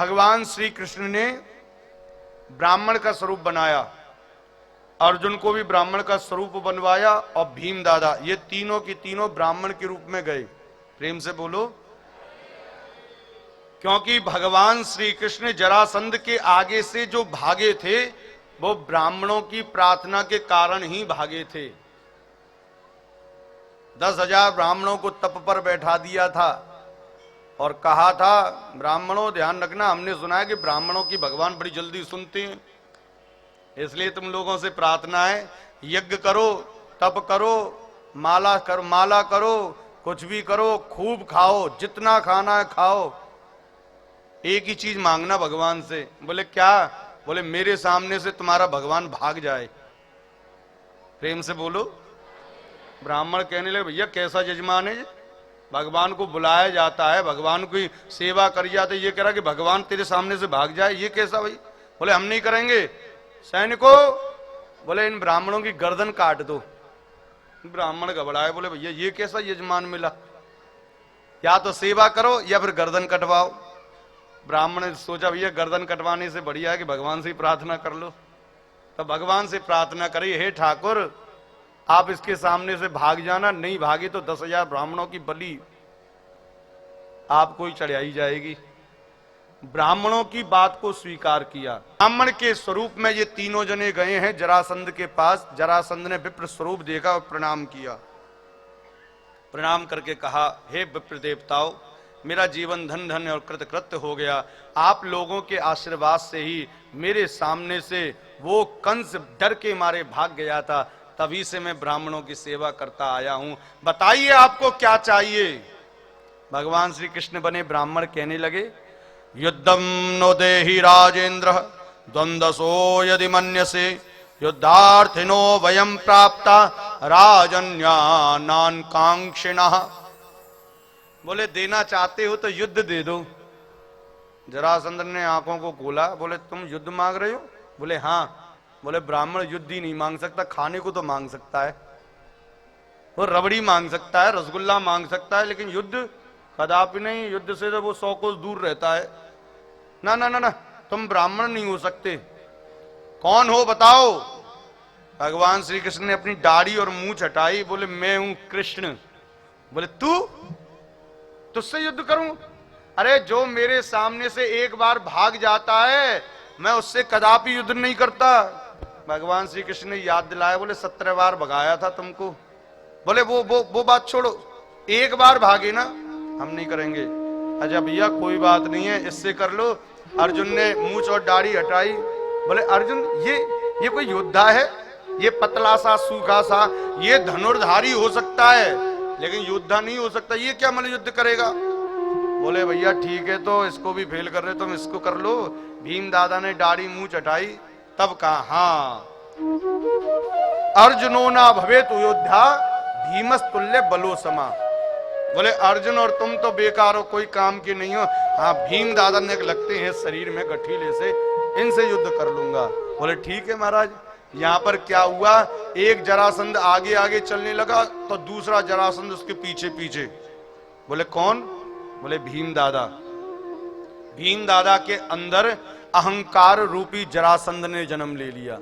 भगवान श्री कृष्ण ने ब्राह्मण का स्वरूप बनाया, अर्जुन को भी ब्राह्मण का स्वरूप बनवाया, और भीम दादा, ये तीनों की तीनों ब्राह्मण के रूप में गए। प्रेम से बोलो। क्योंकि भगवान श्री कृष्ण जरासंध के आगे से जो भागे थे वो ब्राह्मणों की प्रार्थना के कारण ही भागे थे। 10,000 ब्राह्मणों को तप पर बैठा दिया था और कहा था, ब्राह्मणों ध्यान रखना, हमने सुना है कि ब्राह्मणों की भगवान बड़ी जल्दी सुनते हैं, इसलिए तुम लोगों से प्रार्थना है, यज्ञ करो, तप करो, माला करो, कुछ भी करो, खूब खाओ, जितना खाना है खाओ, एक ही चीज मांगना भगवान से। बोले क्या? बोले मेरे सामने से तुम्हारा भगवान भाग जाए। प्रेम से बोलो। ब्राह्मण कहने लगे, भैया कैसा यजमान है, भगवान को बुलाया जाता है, भगवान की सेवा करी जाती है, ये कह रहा कि भगवान तेरे सामने से भाग जाए, ये कैसा भाई? बोले हम नहीं करेंगे। सैनिकों, बोले इन ब्राह्मणों की गर्दन काट दो। ब्राह्मण घबराए, बोले भैया ये कैसा यजमान मिला, या तो सेवा करो या फिर गर्दन कटवाओ। ब्राह्मण ने सोचा भैया गर्दन कटवाने से बढ़िया है कि भगवान से ही प्रार्थना कर लो। तो भगवान से प्रार्थना करी, हे ठाकुर आप इसके सामने से भाग जाना, नहीं भागे तो 10,000 ब्राह्मणों की बलि आपको ही चढ़ाई जाएगी। ब्राह्मणों की बात को स्वीकार किया। ब्राह्मण के स्वरूप में ये तीनों जने गए हैं जरासंध के पास। जरासंध ने विप्र स्वरूप देखा और प्रणाम किया। प्रणाम करके कहा, हे विप्र देवताओं, मेरा जीवन धन धन और कृतकृत्य हो गया। आप लोगों के आशीर्वाद से ही मेरे सामने से वो कंस डर के मारे भाग गया था, तभी से मैं ब्राह्मणों की सेवा करता आया हूं। बताइए आपको क्या चाहिए? भगवान श्री कृष्ण बने ब्राह्मण कहने लगे, युद्धम नो देहि राजेंद्र द्वंद्वसो यदि मन्यसे युद्धार्थिनो वयम प्राप्ता राजन्यानान कांक्षिणः। बोले देना चाहते हो तो युद्ध दे दो। जरासंध ने आंखों को खोला, बोले तुम युद्ध मांग रहे हो? बोले हाँ। बोले ब्राह्मण युद्ध ही नहीं मांग सकता, खाने को तो मांग सकता है, वो रबड़ी मांग सकता है, रसगुल्ला मांग सकता है, लेकिन युद्ध कदापि नहीं। युद्ध से तो वो 100 कोस दूर रहता है। ना ना ना ना, तुम ब्राह्मण नहीं हो सकते। कौन हो बताओ? भगवान श्री कृष्ण ने अपनी दाढ़ी और मूंछ हटाई, बोले मैं हूं कृष्ण। बोले तू? तुझसे युद्ध करूं? अरे जो मेरे सामने से एक बार भाग जाता है मैं उससे कदापि युद्ध नहीं करता। भगवान श्री कृष्ण ने याद दिलाया, बोले 17 बार भगाया था तुमको। बोले वो बात छोड़ो, एक बार भागे ना, हम नहीं करेंगे। अच्छा भैया कोई बात नहीं है, इससे कर लो। अर्जुन ने मूंछ और दाढ़ी हटाई। बोले अर्जुन ये कोई योद्धा है? ये पतला सा सूखा सा, ये धनुर्धारी हो सकता है लेकिन योद्धा नहीं हो सकता, ये क्या मतलब युद्ध करेगा? बोले भैया ठीक है, तो इसको भी फेल कर रहे, तुम इसको कर लो। भीम दादा ने दाढ़ी मूंछ हटाई, तब कहा हाँ, अर्जुनो ना भवेत योद्धा भीमस्तुल्य बलो समा। बोले अर्जुन और तुम तो बेकार हो, कोई काम के नहीं हो। हाँ भीम दादा ने लगते हैं शरीर में गठीले से, इनसे युद्ध कर लूंगा। बोले ठीक है महाराज। यहां पर क्या हुआ, एक जरासंध आगे आगे चलने लगा तो दूसरा जरासंध उसके पीछे पीछे। बोले कौन? बोले भीम दादा। भीम दादा के अंदर अहंकार रूपी जरासंध ने जन्म ले लिया।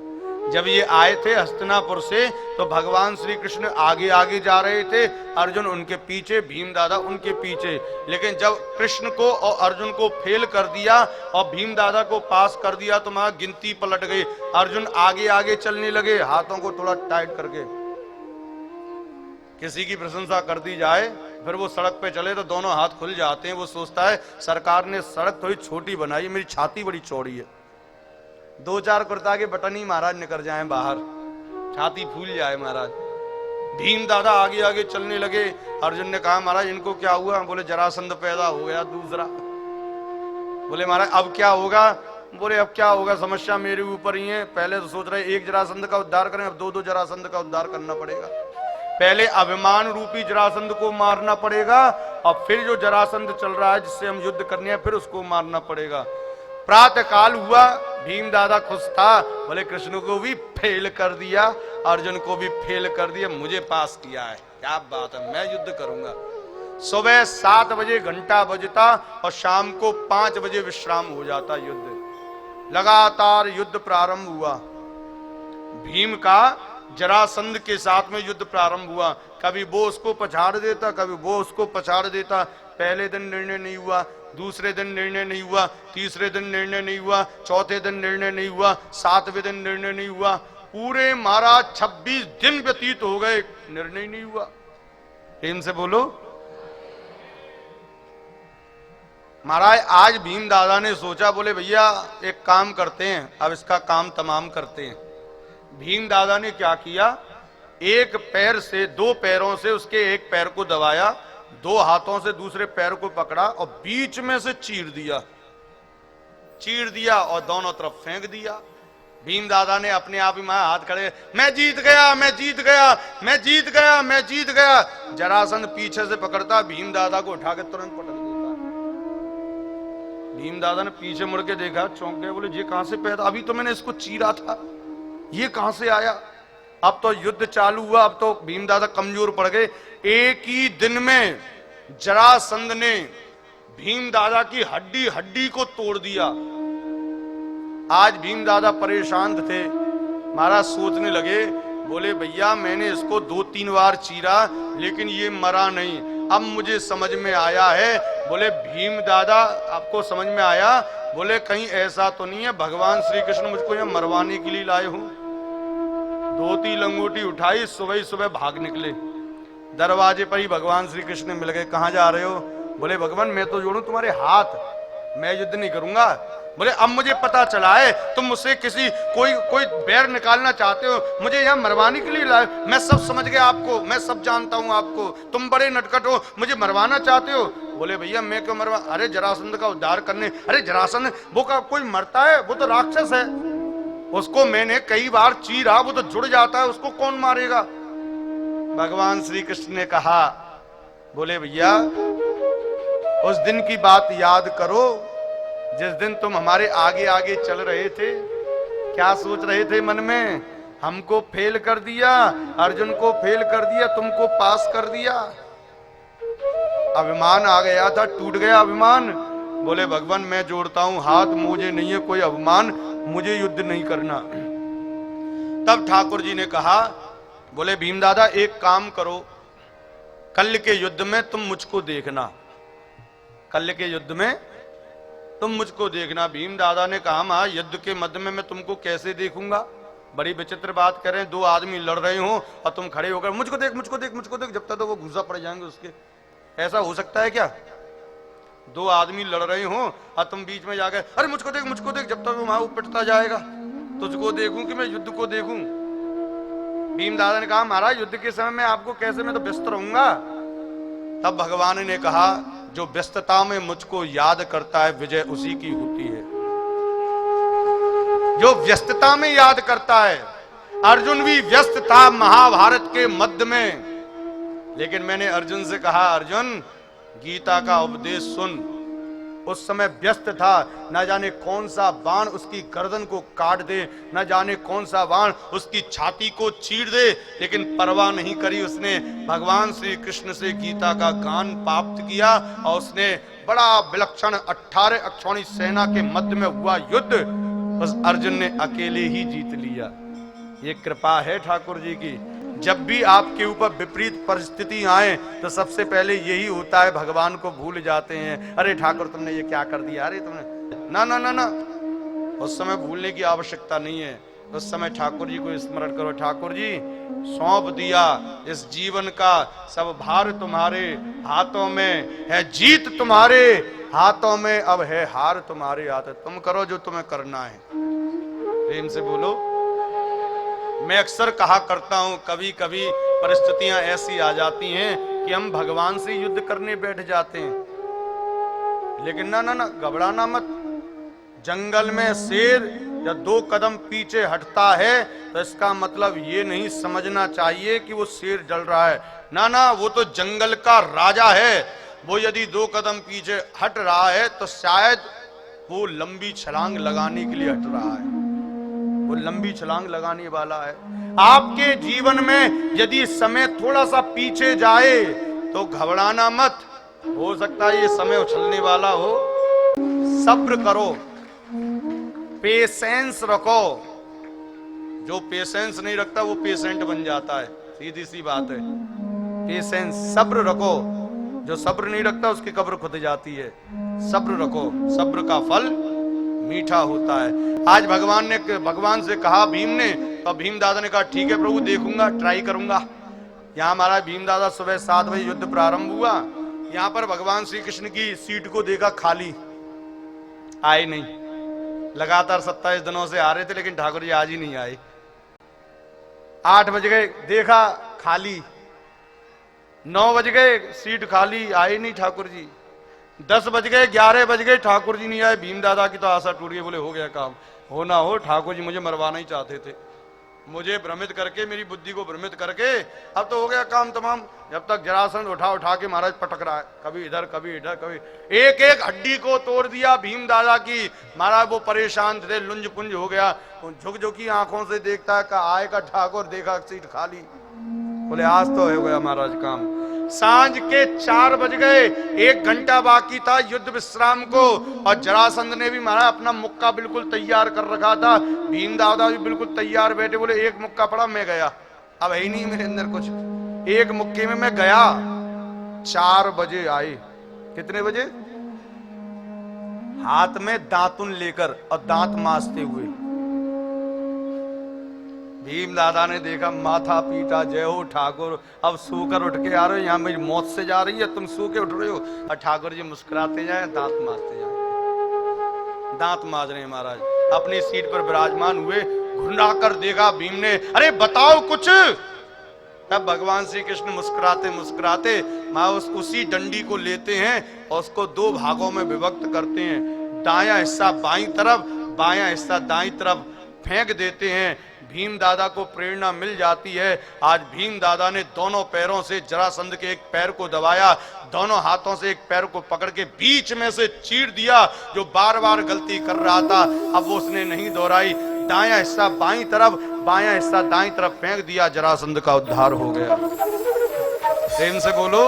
जब ये आए थे हस्तिनापुर से तो भगवान श्री कृष्ण आगे आगे जा रहे थे, अर्जुन उनके पीछे, भीम दादा उनके पीछे। लेकिन जब कृष्ण को और अर्जुन को फेल कर दिया और भीम दादा को पास कर दिया तो वहां गिनती पलट गई। अर्जुन आगे आगे चलने लगे, हाथों को थोड़ा टाइट करके। किसी की प्रशंसा कर दी जाए फिर वो सड़क पे चले तो दोनों हाथ खुल जाते हैं। वो सोचता है सरकार ने सड़क थोड़ी छोटी बनाई, मेरी छाती बड़ी चौड़ी है, 2-4 कुर्ता के बटन ही महाराज निकल जाए बाहर, छाती फूल जाए महाराज। भीम दादा आगे आगे चलने लगे। अर्जुन ने कहा महाराज इनको क्या हुआ? बोले जरासंध पैदा हो गया दूसरा। बोले महाराज अब क्या होगा? बोले अब क्या होगा, समस्या मेरे ऊपर ही है। पहले तो सोच रहे एक जरासंध का उद्धार करें, अब 2-2 जरासंध का उद्धार करना पड़ेगा। पहले अभिमान रूपी जरासंध को मारना पड़ेगा और फिर जो जरासंध चल रहा है जिससे हम युद्ध करने हैं फिर उसको मारना पड़ेगा। प्रातः काल हुआ, भीम दादा खुश था, बोले कृष्ण को भी फेल कर दिया, अर्जुन को भी फेल कर दिया, मुझे पास किया है, क्या बात है, मैं युद्ध करूंगा। सुबह 7 बजे घंटा बजता और शाम को 5 बजे विश्राम हो जाता। युद्ध लगातार युद्ध प्रारंभ हुआ। भीम का जरासंध के साथ में युद्ध प्रारंभ हुआ। कभी वो उसको पछाड़ देता, कभी वो उसको पछाड़ देता। पहले दिन निर्णय नहीं हुआ, दूसरे दिन निर्णय नहीं हुआ, तीसरे दिन निर्णय नहीं हुआ, चौथे दिन निर्णय नहीं हुआ, 7वें दिन निर्णय नहीं हुआ। पूरे महाराज 26 दिन व्यतीत हो गए, निर्णय नहीं हुआ। प्रेम से बोलो। महाराज आज भीम दादा ने सोचा, बोले भैया एक काम करते हैं, अब इसका काम तमाम करते हैं। भीम दादा ने क्या किया, एक पैर से, 2 पैरों से उसके एक पैर को दबाया, 2 हाथों से दूसरे पैर को पकड़ा और बीच में से चीर दिया और दोनों तरफ फेंक दिया। भीम दादा ने अपने आप ही हाथ खड़े, मैं जीत गया, मैं जीत गया, मैं जीत गया, मैं जीत गया। जरासंध पीछे से पकड़ता, भीम दादा को उठा के तुरंत पटक देता। भीम दादा ने पीछे मुड़ के देखा, चौंक गए, बोले ये कहां से पैदा, अभी तो मैंने इसको चीरा था, ये कहां से आया। अब तो युद्ध चालू हुआ, अब तो भीम दादा कमजोर पड़ गए। एक ही दिन में जरासंध ने भीम दादा की हड्डी हड्डी को तोड़ दिया। आज भीम दादा परेशान थे। महाराज सोचने लगे, बोले भैया मैंने इसको 2-3 बार चीरा लेकिन ये मरा नहीं। अब मुझे समझ में आया है। बोले भीम दादा आपको समझ में आया? बोले कहीं ऐसा तो नहीं है भगवान श्री कृष्ण मुझको यहाँ मरवाने के लिए लाए हूं। धोती लंगोटी उठाई, सुबह सुबह भाग निकले। दरवाजे पर ही भगवान श्री कृष्ण मिल गए। कहां जा रहे हो? बोले भगवान मैं तो जोड़ू तुम्हारे हाथ, मैं युद्ध नहीं करूंगा। बोले अब मुझे पता चला है तुम मुझसे कोई बैर निकालना चाहते हो, मुझे यहाँ मरवाने के लिए लाए। मैं सब समझ गया आपको, मैं सब जानता हूँ आपको, तुम बड़े नटखट हो, मुझे मरवाना चाहते हो। बोले भैया मैं क्यों मरवा, अरे जरासंध का उद्धार करने। अरे जरासंध वो का कोई मरता है? वो तो राक्षस है, उसको मैंने कई बार चीरा, वो तो जुड़ जाता है, उसको कौन मारेगा। भगवान श्री कृष्ण ने कहा, बोले भैया उस दिन की बात याद करो जिस दिन तुम हमारे आगे आगे चल रहे थे। क्या सोच रहे थे मन में? हमको फेल कर दिया, अर्जुन को फेल कर दिया, तुमको पास कर दिया। अभिमान आ गया था, टूट गया अभिमान। बोले भगवान मैं जोड़ता हूं हाथ, मुझे नहीं है कोई अभिमान, मुझे युद्ध नहीं करना। तब ठाकुर जी ने कहा, बोले भीम दादा एक काम करो, कल के युद्ध में तुम मुझको देखना, कल के युद्ध में तुम मुझको देखना। भीम दादा ने कहा मां युद्ध के मध्य में मैं तुमको कैसे देखूंगा? बड़ी विचित्र बात करें, 2 आदमी लड़ रहे हो और तुम खड़े होकर मुझको देख मुझको देख मुझको देख, जब तक तो वो घुसा पड़ जाएंगे उसके। ऐसा हो सकता है क्या? 2 आदमी लड़ रहे हो और तुम बीच में जाकर अरे मुझको देख मुझको देख, जब तक वो वहां पिटता जाएगा तुझको देखूं कि मैं युद्ध को देखूं। भीम दादा ने कहा महाराज युद्ध के समय में आपको कैसे, मैं तो व्यस्त रहूंगा। तब भगवान ने कहा जो व्यस्तता में मुझको याद करता है विजय उसी की होती है। जो व्यस्तता में याद करता है। अर्जुन भी व्यस्त था महाभारत के मध्य में, लेकिन मैंने अर्जुन से कहा अर्जुन गीता का उपदेश सुन। उस समय व्यस्त था, न जाने कौन सा बाण उसकी गर्दन को काट दे, न जाने कौन सा बाण उसकी छाती को चीर दे, लेकिन परवाह नहीं करी। उसने भगवान श्री कृष्ण से गीता का ज्ञान प्राप्त किया और उसने बड़ा विलक्षण 18 अक्षौणी सेना के मध्य में हुआ युद्ध बस अर्जुन ने अकेले ही जीत लिया। ये कृपा है ठाकुर जी की। जब भी आपके ऊपर विपरीत परिस्थिति आए तो सबसे पहले यही होता है, भगवान को भूल जाते हैं। अरे ठाकुर तुमने ये क्या कर दिया, अरे तुमने ना ना ना ना, उस समय भूलने की आवश्यकता नहीं है। उस समय ठाकुर जी को स्मरण करो, ठाकुर जी सौंप दिया इस जीवन का सब भार तुम्हारे हाथों में है, जीत तुम्हारे हाथों में, अब है हार तुम्हारे हाथ। तुम करो जो तुम्हें करना है। प्रेम से बोलो। मैं अक्सर कहा करता हूं, कभी कभी परिस्थितियां ऐसी आ जाती हैं कि हम भगवान से युद्ध करने बैठ जाते हैं, लेकिन ना ना ना घबराना मत। जंगल में शेर या 2 कदम पीछे हटता है तो इसका मतलब ये नहीं समझना चाहिए कि वो शेर जल रहा है। ना ना, वो तो जंगल का राजा है। वो यदि 2 कदम पीछे हट रहा है तो शायद वो लंबी छलांग लगाने के लिए हट रहा है, वो लंबी छलांग लगाने वाला है। आपके जीवन में यदि समय थोड़ा सा पीछे जाए तो घबराना मत। हो सकता है ये समय उछलने वाला हो। सब्र करो, पेशेंस रखो। जो पेशेंस नहीं रखता वो पेशेंट बन जाता है, सीधी सी बात है। पेशेंस, सब्र रखो। जो सब्र नहीं रखता उसकी कब्र खुद जाती है। सब्र रखो, सब्र का फल मीठा होता है। आज भगवान से कहा भीम ने, तो भीम दादा ने कहा ठीक है प्रभु, देखूंगा, ट्राई करूंगा। यहाँ हमारा भीम दादा सुबह 7 बजे युद्ध प्रारंभ हुआ। यहाँ पर भगवान श्री कृष्ण की सीट को देखा खाली, आए नहीं। लगातार 27 दिनों से आ रहे थे लेकिन ठाकुर जी आज ही नहीं आए। 8 बज गए, देखा खाली। 9 बज गए, सीट खाली, आए नहीं ठाकुर जी। 10 बज गए, 11 बज गए, ठाकुर जी नहीं आए। भीम दादा की तो आशा टूट गई। बोले हो गया काम, हो ना हो ठाकुर जी मुझे मरवाना ही चाहते थे, मुझे भ्रमित करके, मेरी बुद्धि को भ्रमित करके अब तो हो गया काम तमाम। जब तक जरासंध उठा के महाराज पटक रहा है, कभी इधर कभी इधर, कभी एक एक हड्डी को तोड़ दिया भीम दादा की। महाराज वो परेशान थे, लुंज पुंज हो गया। झुक झुकी आंखों से देखता है, आए का ठाकुर, देखा सीट खाली। बोले आज तो हो गया महाराज काम। सांझ के 4 बज गए, 1 घंटा बाकी था युद्ध विश्राम को, और जरासंध ने भी महाराज अपना मुक्का बिल्कुल तैयार कर रखा था। भीम दादा भी बिल्कुल तैयार बैठे। बोले एक मुक्का पड़ा, मैं गया, अब है ही नहीं मेरे अंदर कुछ। एक मुक्के में मैं गया। 4 बजे आए। कितने बजे? हाथ में दातुन लेकर और दांत मांजते हुए। भीम दादा ने देखा, माथा पीटा, जय हो ठाकुर, अब सोकर उठ के आ रहे हो, यहाँ मेरी मौत से जा रही है, तुम सो के उठ रहे हो। और ठाकुर जी मुस्कुराते जाए, दांत मांजते जाए। दांत मांज रहे महाराज, अपनी सीट पर विराजमान हुए। घुंडा कर देखा भीम ने, अरे बताओ कुछ। तब भगवान श्री कृष्ण मुस्कुराते मुस्कुराते उसी डंडी को लेते हैं और उसको 2 भागों में विभक्त करते हैं। दायां हिस्सा बाईं तरफ, बायां हिस्सा दाईं तरफ फेंक देते हैं। भीम दादा को प्रेरणा मिल जाती है। आज भीम दादा ने दोनों पैरों से जरासंध के एक पैर को दबाया, दोनों हाथों से एक पैर को पकड़ के बीच में से चीर दिया। जो बार बार गलती कर रहा था अब वो उसने नहीं दोहराई। दायां हिस्सा बाईं तरफ, बायां हिस्सा दाईं तरफ फेंक दिया। जरासंध का उद्धार हो गया। प्रेम से बोलो।